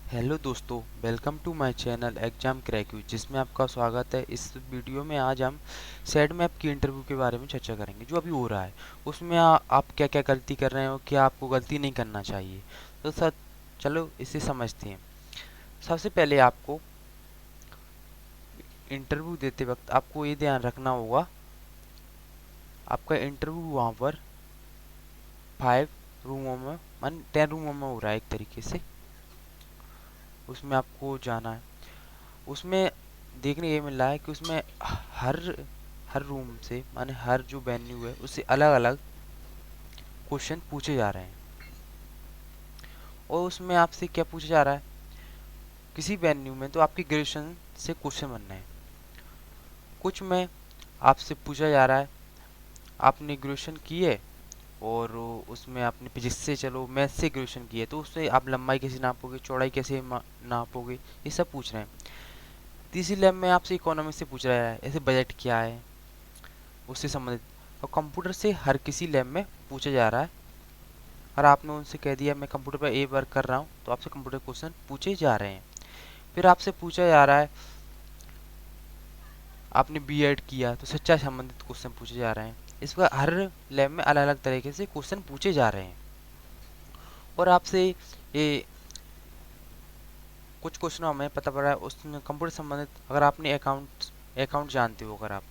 Hello दोस्तों, welcome to my channel exam crack जिसमें आपका स्वागत है। इस वीडियो में आज हम सेट मैप की इंटरव्यू के बारे में चर्चा करेंगे जो अभी हो रहा है। उसमें आप क्या क्या गलती कर रहे हो, क्या आपको गलती नहीं करना चाहिए। तो सर चलो इसे समझते हैं। सबसे पहले आपको इंटरव्यू देते वक्त आपको ये ध्यान रखना होगा, आपका इंटरव्यू वहाँ पर 5 रूमों में मान 10 रूमों में हो रहा है एक तरीके से। उसमें आपको जाना है। उसमें देखने ये मिल रहा है कि उसमें हर हर रूम से माने हर जो वेन्यू है उससे अलग अलग क्वेश्चन पूछे जा रहे हैं। और उसमें आपसे क्या पूछा जा रहा है, किसी वेन्यू में तो आपकी ग्रेजुएशन से क्वेश्चन बनना है। कुछ में आपसे पूछा जा रहा है आपने ग्रेजुएशन की है और उसमें आपने फिजिक्स से चलो मैथ से ग्रेजुएशन की है, तो उससे आप लंबाई कैसे नापोगे, चौड़ाई कैसे नापोगे, ये सब पूछ रहे हैं। तीसरी लैब में आपसे इकोनॉमिक्स से पूछ रहा है ऐसे बजट क्या है, उससे संबंधित। और कंप्यूटर से हर किसी लैब में पूछा जा रहा है। और आपने उनसे कह दिया मैं कंप्यूटर पर ए वर्क कर रहा हूँ, तो आपसे कंप्यूटर क्वेश्चन पूछे जा रहे हैं। फिर आपसे पूछा जा रहा है आपने बीएड किया तो शिक्षा संबंधित क्वेश्चन पूछे जा रहे हैं। इस पर हर लैब में अलग अलग तरीके से क्वेश्चन पूछे जा रहे हैं। और आपसे ये कुछ क्वेश्चन हमें पता पड़ा है उसमें कंप्यूटर संबंधित, अगर आपने अकाउंट जानते हो, अगर आप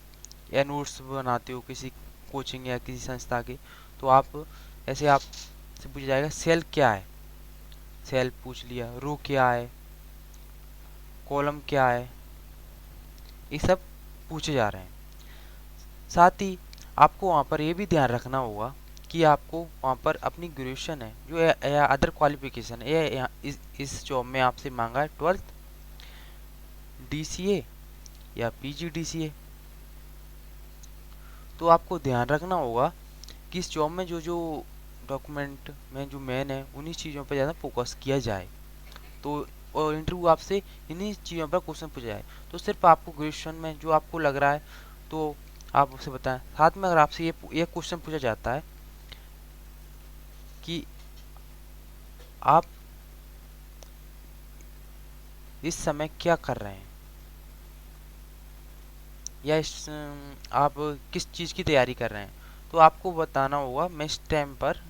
या नोट्स बनाते हो किसी कोचिंग या किसी संस्था के, तो आप ऐसे आपसे पूछा जाएगा सेल क्या है, सेल पूछ लिया, रो क्या है, कॉलम क्या है, ये सब पूछे जा रहे हैं। साथ ही आपको वहाँ पर ये भी ध्यान रखना होगा कि आपको वहाँ पर अपनी ग्रेजुएशन है जो या अदर क्वालिफिकेशन है या इस जॉब में आपसे मांगा है 12th डीसीए या पीजीडीसीए। तो आपको ध्यान रखना होगा कि इस जॉब में जो जो डॉक्यूमेंट में जो मेन है उन्हीं चीज़ों पर ज़्यादा फोकस किया जाए। तो और इंटरव्यू आपसे इन्हीं चीज़ों पर क्वेश्चन पूछा जाए। तो सिर्फ आपको ग्रेजुएशन में जो आपको लग रहा है तो आप उसे बताएं। साथ में अगर आपसे ये क्वेश्चन पूछा जाता है कि आप इस समय क्या कर रहे हैं या आप किस चीज़ की तैयारी कर रहे हैं, तो आपको बताना होगा मैं इस टाइम पर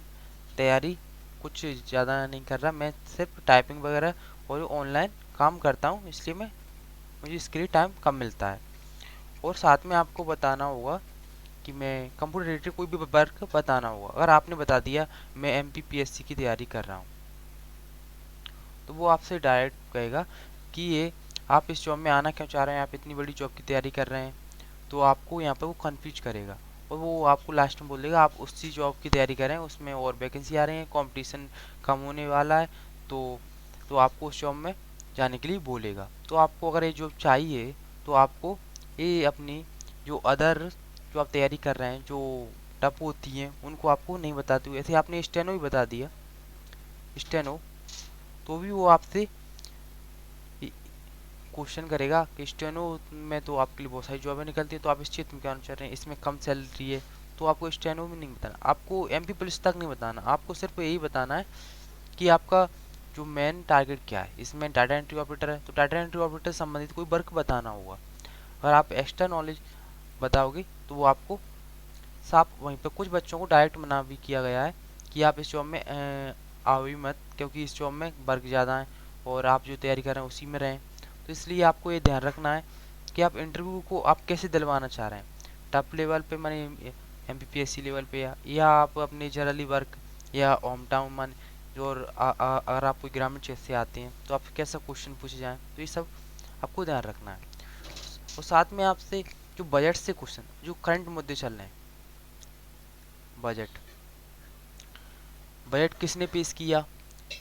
तैयारी कुछ ज़्यादा नहीं कर रहा, मैं सिर्फ टाइपिंग वगैरह और ऑनलाइन काम करता हूँ, इसलिए मुझे इसके लिए टाइम कम मिलता है। और साथ में आपको बताना होगा कि मैं कंप्यूटर रिलेटेड कोई भी वर्क बताना होगा। अगर आपने बता दिया मैं एमपीपीएससी की तैयारी कर रहा हूँ, तो वो आपसे डायरेक्ट कहेगा कि ये आप इस जॉब में आना क्यों चाह रहे हैं, आप इतनी बड़ी जॉब की तैयारी कर रहे हैं। तो आपको यहाँ पर वो कंफ्यूज करेगा और वो आपको लास्ट में बोल देगा आप उसी जॉब की तैयारी करें, उसमें और वैकेंसी आ रही है, कंपटीशन कम होने वाला है, तो आपको उस जॉब में जाने के लिए बोलेगा। तो आपको अगर ये जॉब चाहिए तो आपको ये अपनी जो अदर जो आप तैयारी कर रहे हैं जो टफ होती हैं उनको आपको नहीं बताते हुए, ऐसे आपने स्टेनो भी बता दिया स्टेनो, तो भी वो आपसे क्वेश्चन करेगा कि स्टेनो में तो आपके लिए बहुत सारी जॉबें निकलती है, तो आप इस क्षेत्र में क्या चाह रहे हैं, इसमें कम सैलरी है, तो आपको स्टेनो भी नहीं बताना, आपको एमपी पुलिस तक नहीं बताना, आपको सिर्फ यही बताना है कि आपका जो मेन टारगेट क्या है। इसमें डाटा एंट्री ऑपरेटर है तो डाटा एंट्री ऑपरेटर से संबंधित कोई वर्क बताना होगा। अगर आप एक्स्ट्रा नॉलेज बताओगे तो वो आपको साफ वहीं पर कुछ बच्चों को डायरेक्ट मना भी किया गया है कि आप इस जॉब में आओ ही मत, क्योंकि इस जॉब में वर्क ज़्यादा है और आप जो तैयारी कर रहे हैं उसी में रहें। तो इसलिए आपको ये ध्यान रखना है कि आप इंटरव्यू को आप कैसे दिलवाना चाह रहे हैं, टॉप लेवल पे माने एमपीपीएससी लेवल पे, या आप अपने जनरली वर्क या होम टाउन मान जो, और अगर आप कोई ग्रामीण क्षेत्र से आते हैं तो आप कैसा क्वेश्चन पूछे जाएँ, तो ये सब आपको ध्यान रखना है। और साथ में आपसे जो बजट से क्वेश्चन जो करंट मुद्दे चल रहे हैं, बजट बजट किसने पेश किया,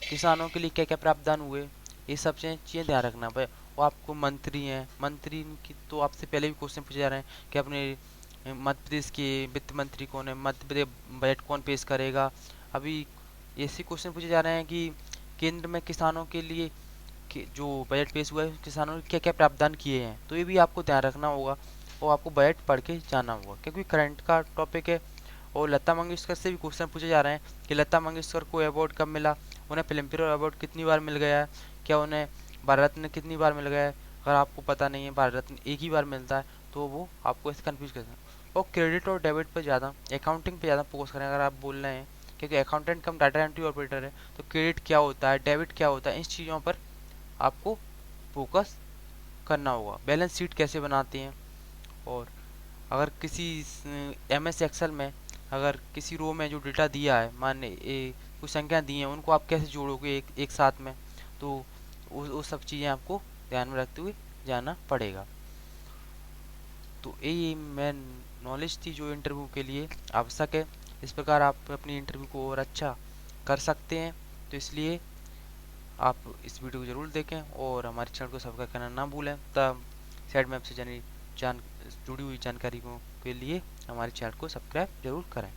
किसानों के लिए क्या क्या प्रावधान हुए, ये सब चीज़ें ध्यान रखना भाई। वो आपको मंत्री हैं, मंत्री की तो आपसे पहले भी क्वेश्चन पूछे जा रहे हैं कि अपने मध्य प्रदेश के वित्त मंत्री कौन है, मध्य प्रदेश बजट कौन पेश करेगा। अभी ऐसे क्वेश्चन पूछे जा रहे हैं कि केंद्र में किसानों के लिए जो बजट पेश हुआ है किसानों ने क्या क्या प्रावधान किए हैं, तो ये भी आपको ध्यान रखना होगा और आपको बजट पढ़ के जाना होगा क्योंकि करंट का टॉपिक है। और लता मंगेशकर से भी क्वेश्चन पूछे जा रहे हैं कि लता मंगेशकर को अवार्ड कब मिला, उन्हें फिल्म फेयर अवार्ड कितनी बार मिल गया है, क्या उन्हें भारत रत्न कितनी बार मिल गया है। अगर आपको पता नहीं है भारत रत्न एक ही बार मिलता है तो वो आपको इससे कन्फ्यूज कर सकते हैं। और क्रेडिट और डेबिट पर ज़्यादा, अकाउंटिंग पे ज़्यादा फोकस करें अगर आप बोल रहे हैं, क्योंकि अकाउंटेंट कम डाटा एंट्री ऑपरेटर है, तो क्रेडिट क्या होता है, डेबिट क्या होता है, इन चीज़ों पर आपको फोकस करना होगा। बैलेंस शीट कैसे बनाते हैं, और अगर किसी MS एक्सेल में अगर किसी रो में जो डेटा दिया है, मान कुछ संख्या दी हैं, उनको आप कैसे जोड़ोगे एक साथ में, तो वो सब चीज़ें आपको ध्यान में रखते हुए जाना पड़ेगा। तो यही मेन नॉलेज थी जो इंटरव्यू के लिए आवश्यक है। इस प्रकार आप अपनी इंटरव्यू को और अच्छा कर सकते हैं। तो इसलिए आप इस वीडियो को ज़रूर देखें और हमारे चैनल को सब्सक्राइब करना ना भूलें। तब साइड मैप से जान जुड़ी हुई जानकारी के लिए हमारे चैनल को सब्सक्राइब जरूर करें।